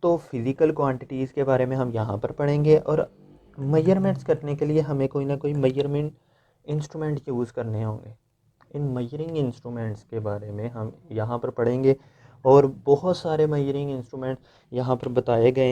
तो physical quantities के बारे में हम यहाँ पर पढ़ेंगे और मेजरमेंट्स करने के लिए हमें कोई ना कोई मेजरमेंट इंस्ट्रूमेंट यूज़ करने होंगे। इन मेजरिंग इंस्ट्रूमेंट्स के बारे में हम यहाँ पर पढ़ेंगे और बहुत सारे मेजरिंग इंस्ट्रूमेंट यहाँ पर बताए गए।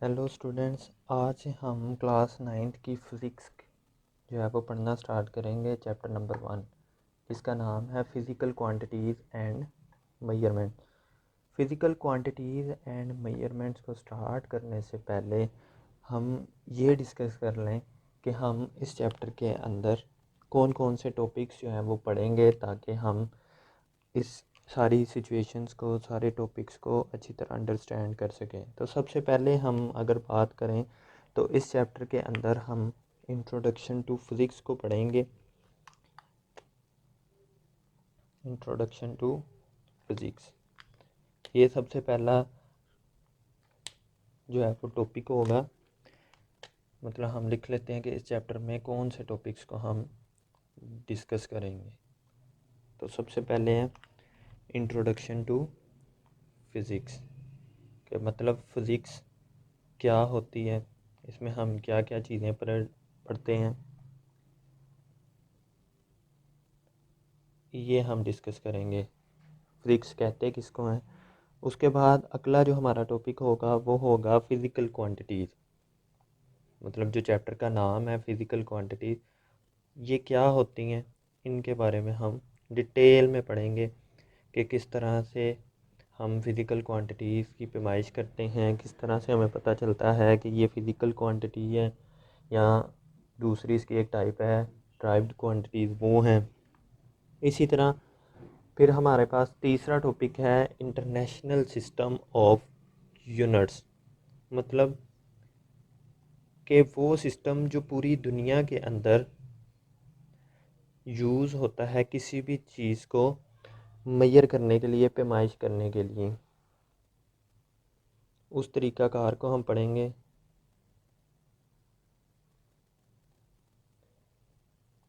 हेलो स्टूडेंट्स, आज हम क्लास 9th की फ़िज़िक्स जो है वो पढ़ना स्टार्ट करेंगे। चैप्टर नंबर 1 जिसका नाम है physical quantities and measurement. Physical quantities and measurements को स्टार्ट करने से पहले हम ये डिस्कस कर लें कि हम इस चैप्टर के अंदर कौन कौन से टॉपिक्स जो हैं वो पढ़ेंगे, ताकि हम इस सारी सिचुएशंस को, सारे टॉपिक्स को अच्छी तरह अंडरस्टैंड कर सकें। तो सबसे पहले हम अगर बात करें तो इस चैप्टर के अंदर हम इंट्रोडक्शन टू फिज़िक्स को पढ़ेंगे। इंट्रोडक्शन टू फिज़िक्स, ये सबसे पहला जो है वो टॉपिक होगा। मतलब हम लिख लेते हैं कि इस चैप्टर में कौन से टॉपिक्स को हम डिस्कस करेंगे। तो सबसे पहले है इंट्रोडक्शन टू फिज़िक्स, के मतलब फ़िज़िक्स क्या होती है, इसमें हम क्या क्या चीज़ें पढ़ते हैं, ये हम डिस्कस करेंगे। फ़िज़िक्स कहते किसको हैं। उसके बाद अगला जो हमारा टॉपिक होगा वो होगा फ़िज़िकल क्वांटिटीज़। मतलब जो चैप्टर का नाम है फ़िज़िकल क्वांटिटीज़, ये क्या होती हैं, इनके बारे में हम डिटेल में पढ़ेंगे कि किस तरह से हम फ़िज़िकल क्वांटिटीज़ की पैमाइश करते हैं, किस तरह से हमें पता चलता है कि ये फ़िज़िकल क्वांटिटी है या दूसरी इसकी एक टाइप है ड्राइव्ड क्वांटिटीज़ वो हैं। इसी तरह फिर हमारे पास तीसरा टॉपिक है इंटरनेशनल सिस्टम ऑफ यूनिट्स। मतलब कि वो सिस्टम जो पूरी दुनिया के अंदर यूज़ होता है किसी भी चीज़ को मेजर करने के लिए, पैमाइश करने के लिए, उस तरीक़ाकार को हम पढ़ेंगे।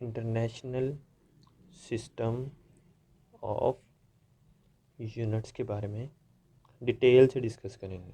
इंटरनेशनल सिस्टम ऑफ यूनिट्स के बारे में डिटेल से डिस्कस करेंगे।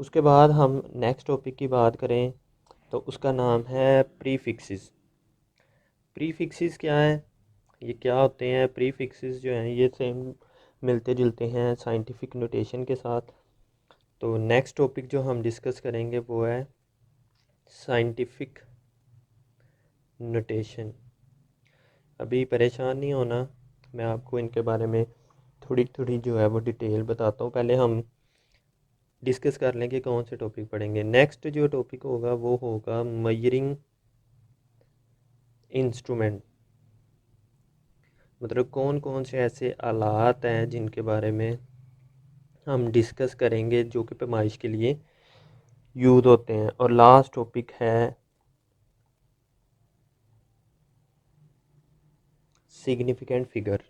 उसके बाद हम नेक्स्ट टॉपिक की बात करें तो उसका नाम है प्रीफिक्सेस। प्रीफिक्सेस क्या है, ये क्या होते हैं। प्रीफिक्सेस जो हैं ये सेम मिलते जुलते हैं साइंटिफिक नोटेशन के साथ। तो नेक्स्ट टॉपिक जो हम डिस्कस करेंगे वो है साइंटिफिक नोटेशन। अभी परेशान नहीं होना, मैं आपको इनके बारे में थोड़ी थोड़ी जो है वो डिटेल बताता हूँ। पहले हम डिस्कस कर लें कि कौन से टॉपिक पढ़ेंगे। नेक्स्ट जो टॉपिक होगा वो होगा मेजरिंग इंस्ट्रूमेंट। मतलब कौन कौन से ऐसे आलात हैं जिनके बारे में हम डिस्कस करेंगे जो कि पैमाइश के लिए यूज़ होते हैं। और लास्ट टॉपिक है सिग्निफिकेंट फिगर।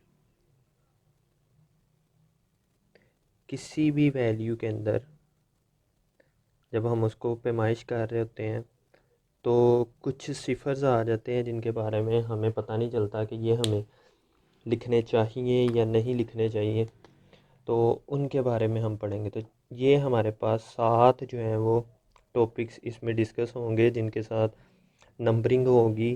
किसी भी वैल्यू के अंदर जब हम उसको पैमाइश कर रहे होते हैं तो कुछ सिफर्स आ जाते हैं जिनके बारे में हमें पता नहीं चलता कि ये हमें लिखने चाहिए या नहीं लिखने चाहिए। तो उनके बारे में हम पढ़ेंगे। तो ये हमारे पास 7 जो हैं वो टॉपिक्स इसमें डिस्कस होंगे, जिनके साथ नंबरिंग होगी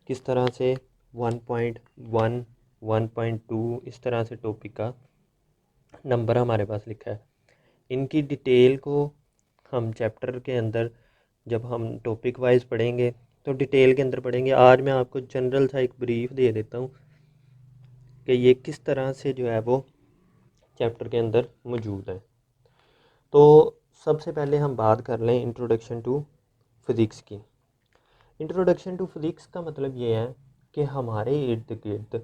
किस तरह से 1.1 1.2 इस तरह से टॉपिक का नंबर हमारे पास लिखा है। इनकी डिटेल को हम चैप्टर के अंदर जब हम टॉपिक वाइज पढ़ेंगे तो डिटेल के अंदर पढ़ेंगे। आज मैं आपको जनरल सा एक ब्रीफ दे देता हूँ कि ये किस तरह से जो है वो चैप्टर के अंदर मौजूद है। तो सबसे पहले हम बात कर लें इंट्रोडक्शन टू फिज़िक्स की। इंट्रोडक्शन टू फिज़िक्स का मतलब ये है कि हमारे इर्द गिर्द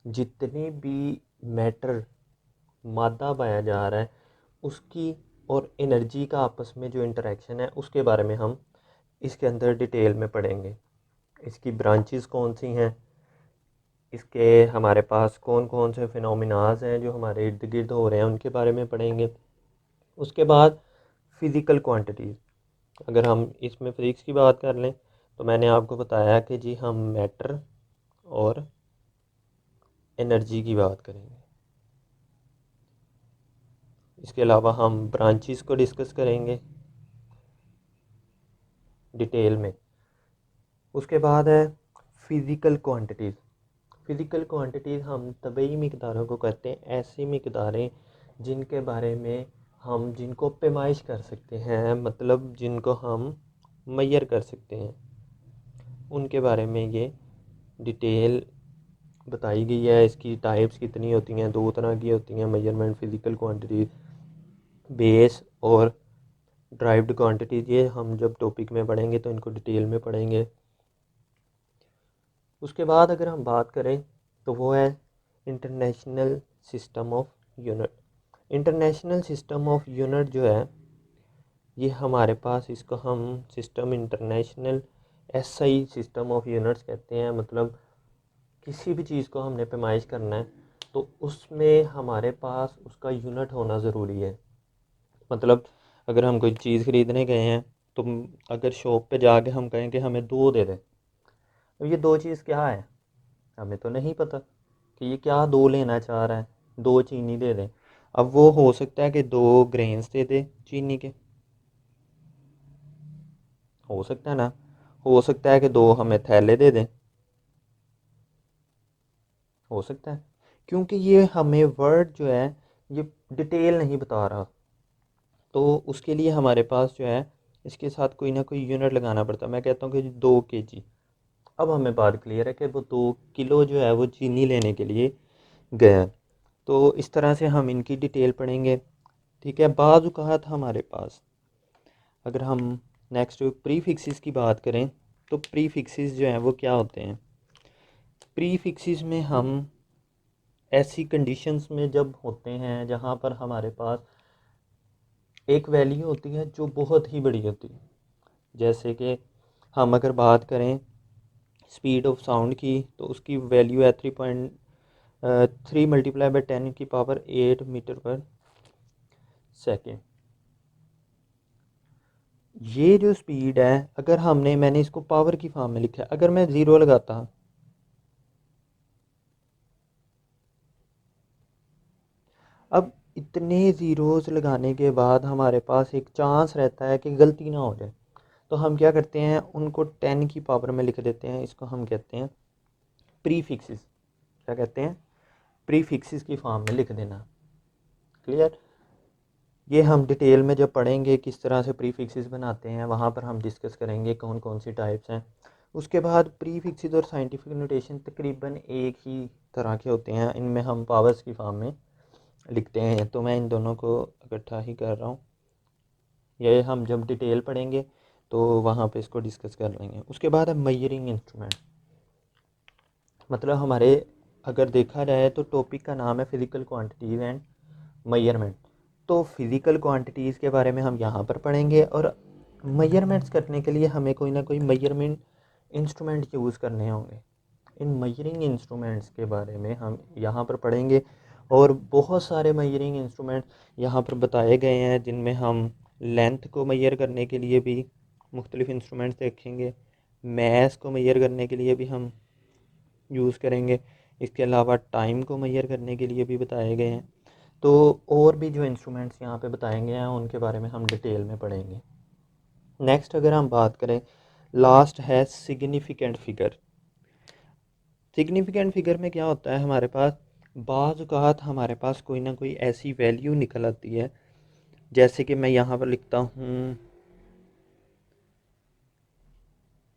जितने भी मैटर, मादा पाया जा रहा है, उसकी और एनर्जी का आपस में जो इंटरेक्शन है उसके बारे में हम इसके अंदर डिटेल में पढ़ेंगे। इसकी ब्रांचेस कौन सी हैं, इसके हमारे पास कौन कौन से फिनोमिनाज हैं जो हमारे इर्द गिर्द हो रहे हैं, उनके बारे में पढ़ेंगे। उसके बाद फ़िज़िकल क्वांटिटीज़, अगर हम इसमें फिजिक्स की बात कर लें तो मैंने आपको बताया कि जी हम मैटर और एनर्जी की बात करेंगे। इसके अलावा हम ब्रांचेस को डिस्कस करेंगे डिटेल में। उसके बाद है फिज़िकल क्वांटिटीज़। फिज़िकल क्वांटिटीज़ हम तभी मिकदारों को कहते हैं, ऐसी मिकदारें जिनके बारे में हम जिनको पैमाइश कर सकते हैं, मतलब जिनको हम मेजर कर सकते हैं, उनके बारे में ये डिटेल बताई गई है। इसकी टाइप्स कितनी होती हैं, दो तरह की होती हैं मेजरमेंट फिज़िकल क्वांटिटीज़, बेस और ड्राइव्ड क्वांटिटीज़। ये हम जब टॉपिक में पढ़ेंगे तो इनको डिटेल में पढ़ेंगे। उसके बाद अगर हम बात करें तो वो है international system of unit. International system of unit जो है ये हमारे पास, इसको हम system international SI system of units कहते हैं। मतलब किसी भी चीज़ को हमने पैमाइश करना है तो उसमें हमारे पास उसका यूनिट होना ज़रूरी है। मतलब अगर हम कोई चीज़ ख़रीदने गए हैं तो अगर शॉप पे जाके हम कहें कि हमें दो दे दें, तो ये दो चीज़ क्या है हमें तो नहीं पता कि ये क्या दो लेना चाह रहा है। दो चीनी दे दें, अब वो हो सकता है कि दो ग्रेन्स दे दे चीनी के, हो सकता है ना, हो सकता है कि दो हमें थैले दे दें, हो सकता है। क्योंकि ये हमें वर्ड जो है ये डिटेल नहीं बता रहा, तो उसके लिए हमारे पास जो है इसके साथ कोई ना कोई यूनिट लगाना पड़ता है। मैं कहता हूँ कि 2 kg। अब हमें बात क्लियर है कि वो 2 किलो जो है वो चीनी लेने के लिए गया। तो इस तरह से हम इनकी डिटेल पढ़ेंगे। ठीक है, बाज़ औक़ात हमारे पास अगर हम नेक्स्ट प्री फिक्सिस की बात करें तो प्री फिक्सिस जो हैं वो क्या होते हैं। प्री फिक्सिस में हम ऐसी कंडीशंस में जब होते हैं जहाँ पर हमारे पास एक वैल्यू होती है जो बहुत ही बड़ी होती है। जैसे कि हम अगर बात करें स्पीड ऑफ साउंड की तो उसकी वैल्यू है 3 मल्टीप्लाई बाई 10⁸ मीटर पर सेकेंड। ये जो स्पीड है अगर मैंने इसको पावर की फॉर्म में लिखा है, अगर मैं ज़ीरो लगाता, अब इतने ज़ीरोज़ लगाने के बाद हमारे पास एक चांस रहता है कि गलती ना हो जाए, तो हम क्या करते हैं उनको 10 की पावर में लिख देते हैं। इसको हम कहते हैं प्री फिक्सिस। क्या कहते हैं, प्री फिक्सिस की फॉर्म में लिख देना। क्लियर। ये हम डिटेल में जब पढ़ेंगे किस तरह से प्री फिक्सिस बनाते हैं, वहाँ पर हम डिस्कस करेंगे कौन कौन सी टाइप्स हैं। उसके बाद प्री फिक्सिस और साइंटिफिक नोटेशन तकरीबन एक ही तरह के होते हैं, इनमें हम पावर्स की फॉर्म में लिखते हैं, तो मैं इन दोनों को इकट्ठा ही कर रहा हूँ। ये हम जब डिटेल पढ़ेंगे तो वहाँ पे इसको डिस्कस कर लेंगे। उसके बाद है मेजरिंग इंस्ट्रूमेंट। मतलब हमारे अगर देखा जाए तो टॉपिक का नाम है फिज़िकल क्वांटिटीज़ एंड मेजरमेंट। तो फिज़िकल क्वांटिटीज़ के बारे में हम यहाँ पर पढ़ेंगे और मेजरमेंट्स करने के लिए हमें कोई ना कोई मेजरमेंट इंस्ट्रूमेंट यूज़ करने होंगे। इन मेजरिंग इंस्ट्रूमेंट्स के बारे में हम यहाँ पर पढ़ेंगे और बहुत सारे मेजरिंग इंस्ट्रूमेंट यहाँ पर बताए गए हैं, जिनमें हम लेंथ को मेजर करने के लिए भी मुख्तलिफ़ इंस्ट्रूमेंट्स देखेंगे, मैस को मेजर करने के लिए भी हम यूज़ करेंगे, इसके अलावा टाइम को मेजर करने के लिए भी बताए गए हैं। तो और भी जो इंस्ट्रूमेंट्स यहाँ पे बताए गए हैं उनके बारे में हम डिटेल में पढ़ेंगे। नेक्स्ट अगर हम बात करें, लास्ट है सिग्निफिकेंट फ़िगर। सिग्निफिकेंट फ़िगर में क्या होता है, हमारे पास बाज़ औक़ात हमारे पास कोई ना कोई ऐसी वैल्यू निकल आती है, जैसे कि मैं यहाँ पर लिखता हूँ।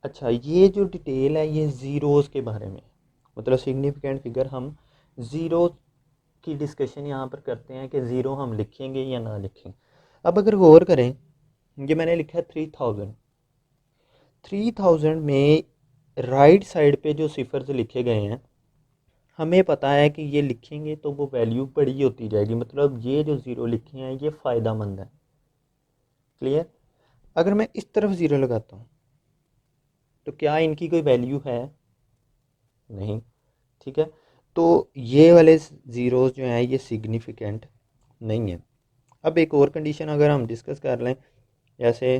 अच्छा, ये जो डिटेल है ये ज़ीरोज़ के बारे में, मतलब सिग्निफिकेंट फ़िगर हम ज़ीरो की डिस्कशन यहाँ पर करते हैं कि ज़ीरो हम लिखेंगे या ना लिखें। अब अगर गौर करें, ये मैंने लिखा है 3000। 3000 में राइट साइड पे जो सिफर्स लिखे गए हैं, हमें पता है कि ये लिखेंगे तो वो वैल्यू बड़ी होती जाएगी, मतलब ये जो ज़ीरो लिखे हैं ये फ़ायदा मंद है। क्लियर। अगर मैं इस तरफ ज़ीरो लगाता हूँ तो क्या इनकी कोई वैल्यू है, नहीं। ठीक है, तो ये वाले ज़ीरोज़ जो हैं ये सिग्निफिकेंट नहीं है। अब एक और कंडीशन अगर हम डिस्कस कर लें, जैसे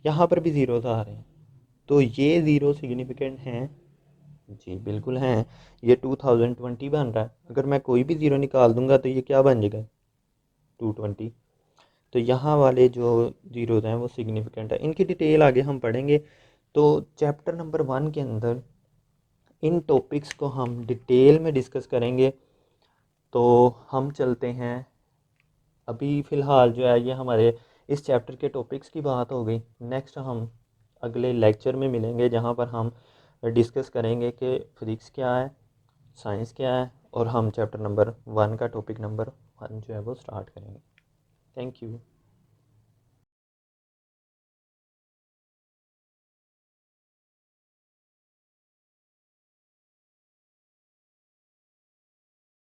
यहाँ पर भी ज़ीरोज़ आ रहे हैं, तो ये ज़ीरो सिग्निफिकेंट हैं? जी बिल्कुल हैं। ये 2020 बन रहा है, अगर मैं कोई भी ज़ीरो निकाल दूंगा तो ये क्या बन जाएगा, 220। तो यहाँ वाले जो ज़ीरोज़ हैं वो सिग्निफिकेंट है। इनकी डिटेल आगे हम पढ़ेंगे। तो चैप्टर नंबर 1 के अंदर इन टॉपिक्स को हम डिटेल में डिस्कस करेंगे। तो हम चलते हैं, अभी फ़िलहाल जो है ये हमारे इस चैप्टर के टॉपिक्स की बात हो गई। नेक्स्ट हम अगले लेक्चर में मिलेंगे, जहाँ पर हम डिस्कस करेंगे कि फिज़िक्स क्या है, साइंस क्या है, और हम चैप्टर नंबर 1 का टॉपिक नंबर 1 जो है वो स्टार्ट करेंगे। Thank you.